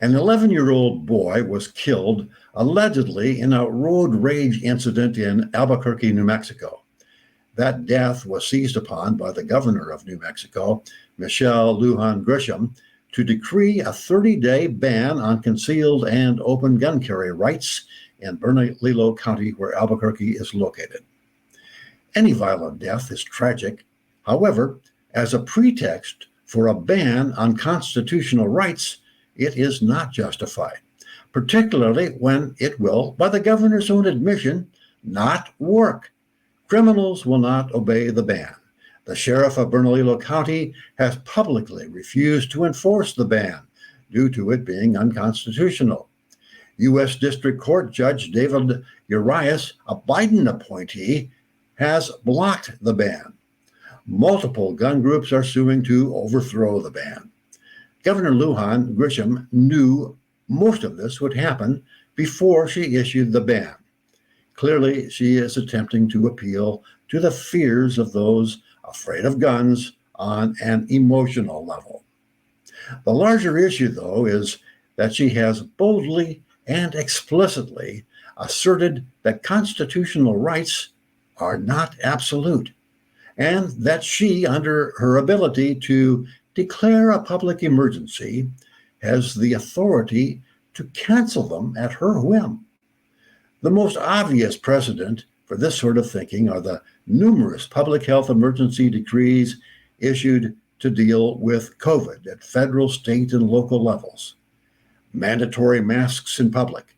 An 11-year-old boy was killed allegedly in a road rage incident in Albuquerque, New Mexico. That death was seized upon by the governor of New Mexico, Lujan Grisham, to decree a 30-day ban on concealed and open gun carry rights in Bernalillo County, where Albuquerque is located. Any violent death is tragic. However, as a pretext for a ban on constitutional rights, it is not justified, particularly when it will, by the governor's own admission, not work. Criminals will not obey the ban. The sheriff of Bernalillo County has publicly refused to enforce the ban due to it being unconstitutional. U.S. District Court Judge David Urias, a Biden appointee, has blocked the ban. Multiple gun groups are suing to overthrow the ban. Governor Lujan Grisham knew most of this would happen before she issued the ban. Clearly, she is attempting to appeal to the fears of those afraid of guns on an emotional level. The larger issue, though, is that she has boldly and explicitly asserted that constitutional rights are not absolute, and that she, under her ability to declare a public emergency, has the authority to cancel them at her whim. The most obvious precedent for this sort of thinking are the numerous public health emergency decrees issued to deal with COVID at federal, state, and local levels. Mandatory masks in public,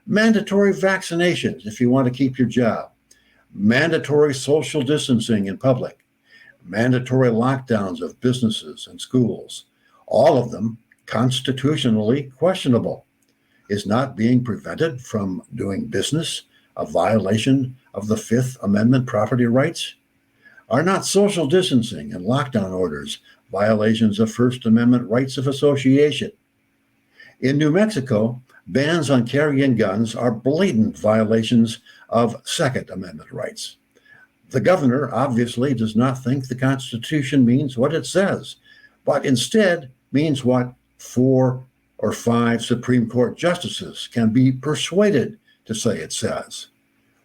mandatory vaccinations if you want to keep your job, mandatory social distancing in public, mandatory lockdowns of businesses and schools, all of them constitutionally questionable. Is not being prevented from doing business a violation of the Fifth Amendment property rights? Are not social distancing and lockdown orders violations of First Amendment rights of association? In New Mexico, bans on carrying guns are blatant violations of Second Amendment rights. The governor obviously does not think the Constitution means what it says, but instead means what 4 or 5 Supreme Court justices can be persuaded to say it says.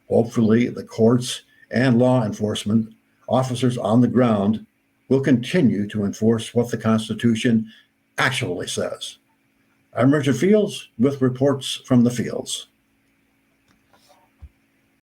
Hopefully, the courts and law enforcement officers on the ground will continue to enforce what the Constitution actually says. I'm Richard Fields with reports from the fields.